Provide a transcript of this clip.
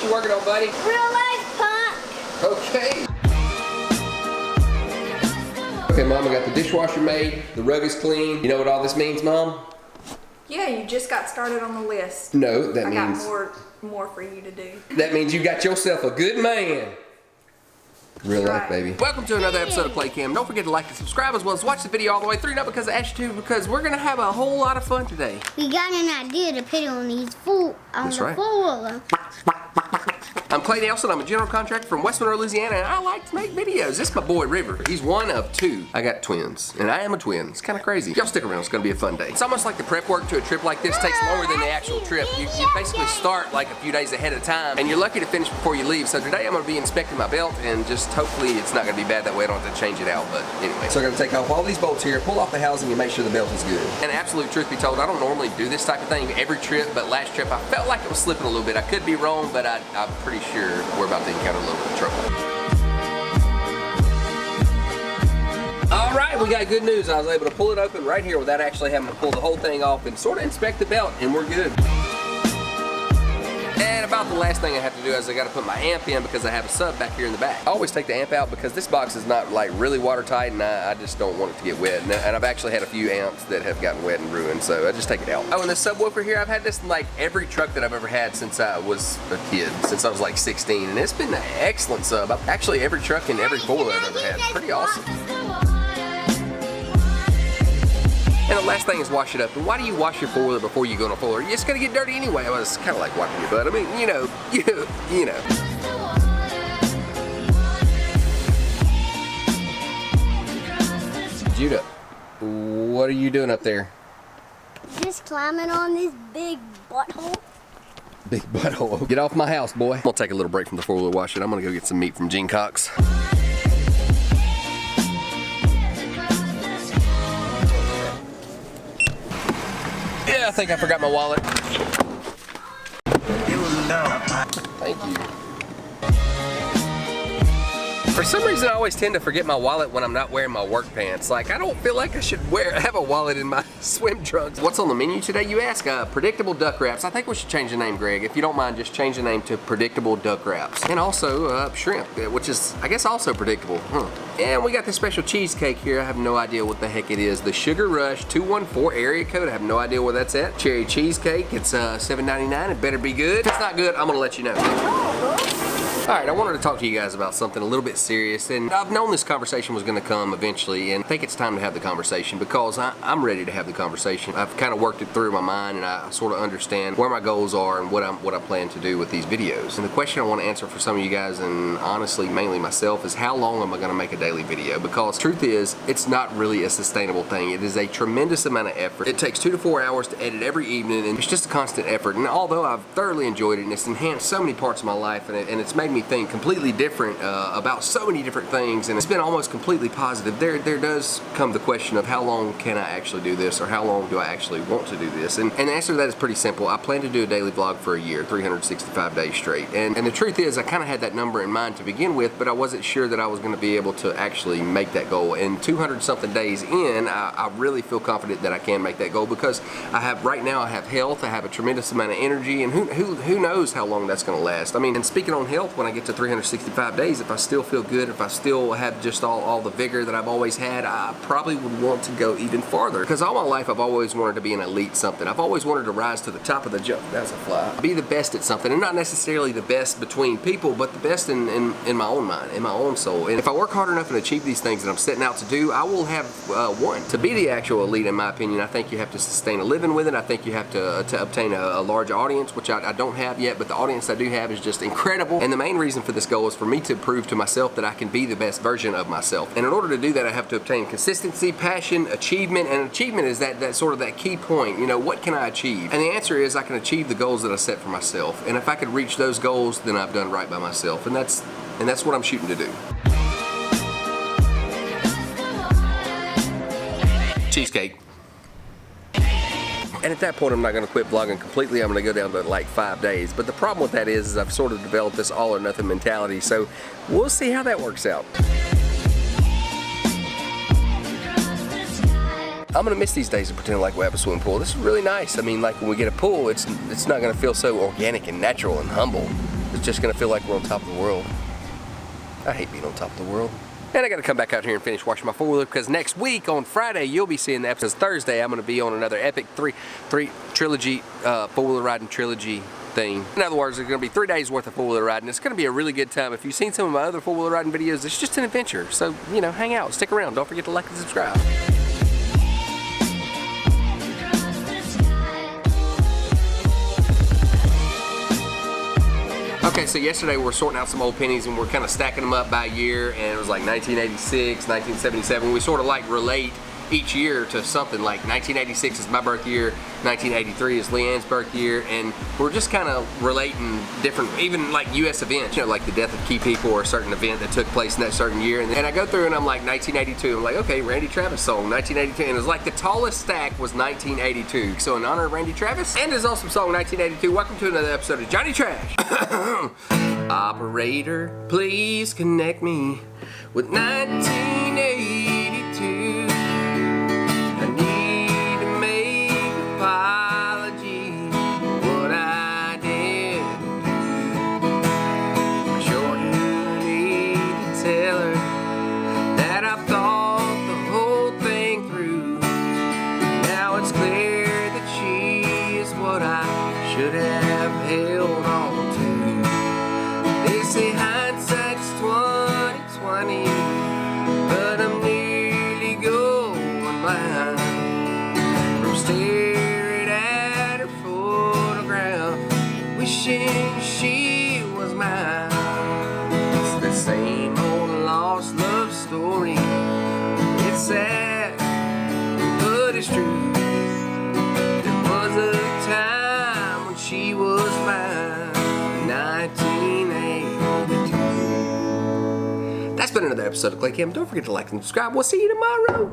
you working on, buddy? Real life punk. Okay. Okay, Mom, I got the dishwasher made. The rug is clean. You know what all this means, Mom? Yeah, you just got started on the list. No, that I means... got more for you to do. That means you got yourself a good man. Real life, baby. Welcome to another episode of Play Cam. Don't forget to like and subscribe as well as watch the video all the way through. Not because I asked you to, because we're gonna have a whole lot of fun today. We got an idea to put on these four-wheeler. I'm Clay Nelson. I'm a general contractor from West Monroe, Louisiana, and I like to make videos. This is my boy River. He's one of two. I got twins, and I am a twin. It's kind of crazy. Y'all stick around. It's gonna be a fun day. It's almost like the prep work to a trip like this takes longer than the actual trip. You basically start like a few days ahead of time, and you're lucky to finish before you leave. So today I'm gonna be inspecting my belt, and just hopefully it's not gonna be bad that way. I don't have to change it out, but anyway. So I'm gonna take off all these bolts here, pull off the housing, and make sure the belt is good. And absolute truth be told, I don't normally do this type of thing every trip, but last trip I felt like it was slipping a little bit. I could be wrong, but I'm pretty sure we're about to encounter a little bit of trouble. All right, we got good news. I was able to pull it open right here without actually having to pull the whole thing off and sort of inspect the belt, and we're good. And about the last thing I have to do is I got to put my amp in because I have a sub back here in the back. I always take the amp out because this box is not like really watertight, and I just don't want it to get wet. And I've actually had a few amps that have gotten wet and ruined, so I just take it out. Oh, and this subwoofer here, I've had this in like every truck that I've ever had since I was a kid, since I was like 16, and it's been an excellent sub. Actually, every truck and every four-wheeler I've ever had. Pretty awesome. And the last thing is wash it up. And why do you wash your four-wheeler before you go on a four-wheeler? It's gonna get dirty anyway. Well, it's kind of like wiping your butt. I mean, you know. Judah, what are you doing up there? Just climbing on this big butthole. Big butthole. Get off my house, boy. I'm gonna take a little break from the four-wheeler wash it. I'm gonna go get some meat from Gene Cox. Yeah, I think I forgot my wallet. Thank you. For some reason, I always tend to forget my wallet when I'm not wearing my work pants. Like, I don't feel like I should have a wallet in my swim trunks. What's on the menu today, you ask? Predictable duck wraps. I think we should change the name, Greg. If you don't mind, just change the name to Predictable Duck Wraps. And also shrimp, which is, I guess, also predictable. And we got this special cheesecake here. I have no idea what the heck it is. The Sugar Rush 214 area code. I have no idea where that's at. Cherry cheesecake. It's $7.99. It better be good. If it's not good, I'm gonna let you know. Alright, I wanted to talk to you guys about something a little bit serious, and I've known this conversation was going to come eventually, and I think it's time to have the conversation because I'm ready to have the conversation. I've kind of worked it through my mind, and I sort of understand where my goals are and what I plan to do with these videos. And the question I want to answer for some of you guys, and honestly mainly myself, is how long am I going to make a daily video? Because truth is, it's not really a sustainable thing. It is a tremendous amount of effort. It takes 2 to 4 hours to edit every evening, and it's just a constant effort. And although I've thoroughly enjoyed it, and it's enhanced so many parts of my life, and it's made me think completely different about so many different things, and it's been almost completely positive. There does come the question of how long can I actually do this, or how long do I actually want to do this? And the answer to that is pretty simple. I plan to do a daily vlog for a year, 365 days straight. And the truth is, I kind of had that number in mind to begin with, but I wasn't sure that I was going to be able to actually make that goal. And 200 something days in, I really feel confident that I can make that goal because right now I have health, I have a tremendous amount of energy, and who knows how long that's going to last. I mean, and speaking on health, when I get to 365 days, if I still feel good, if I still have just all the vigor that I've always had, I probably would want to go even farther. Because all my life I've always wanted to be an elite something. I've always wanted to rise to the top of the jump. That's a fly. Be the best at something, and not necessarily the best between people, but the best in my own mind, in my own soul. And if I work hard enough and achieve these things that I'm setting out to do, I will have won. To be the actual elite, in my opinion, I think you have to sustain a living with it. I think you have to obtain a large audience, which I don't have yet, but the audience I do have is just incredible. And the main reason for this goal is for me to prove to myself that I can be the best version of myself. And in order to do that, I have to obtain consistency, passion, achievement, and achievement is that sort of that key point. You know, what can I achieve? And the answer is I can achieve the goals that I set for myself. And if I could reach those goals, then I've done right by myself. And that's what I'm shooting to do. Cheesecake. And at that point, I'm not going to quit vlogging completely. I'm going to go down to like 5 days. But the problem with that is I've sort of developed this all or nothing mentality. So we'll see how that works out. I'm gonna miss these days of pretending like we have a swimming pool. This is really nice. I mean, like when we get a pool, it's not gonna feel so organic and natural and humble. It's just gonna feel like we're on top of the world. I hate being on top of the world. And I gotta come back out here and finish washing my four-wheeler because next week on Friday, you'll be seeing the episodes. Thursday, I'm gonna be on another epic three trilogy, four-wheeler riding trilogy thing. In other words, there's gonna be 3 days worth of four-wheeler riding. It's gonna be a really good time. If you've seen some of my other four-wheeler riding videos, it's just an adventure. So, you know, hang out, stick around. Don't forget to like and subscribe. Okay, so yesterday we were sorting out some old pennies and we're kind of stacking them up by year, and it was like 1986, 1977. We sort of like relate each year to something. Like 1986 is my birth year, 1983 is Leanne's birth year, and we're just kind of relating different, even like U.S. events, you know, like the death of key people or a certain event that took place in that certain year. And I go through and I'm like 1982, I'm like, okay, Randy Travis song, 1982, and it was like the tallest stack was 1982. So in honor of Randy Travis and his awesome song 1982, welcome to another episode of Johnny Trash. Operator, please connect me with 1982. I need to make an apology for what I did. I sure do need to tell her that I thought the whole thing through. Now it's clear that she is what I should have held on to. They say hindsight's 20/20, but I'm nearly going blind from staring at her photograph, wishing she was mine. It's the same old lost love story. It's sad, but it's true. There was a time when she was mine, 1982. That's been another episode of Clay Cam. Don't forget to like and subscribe. We'll see you tomorrow.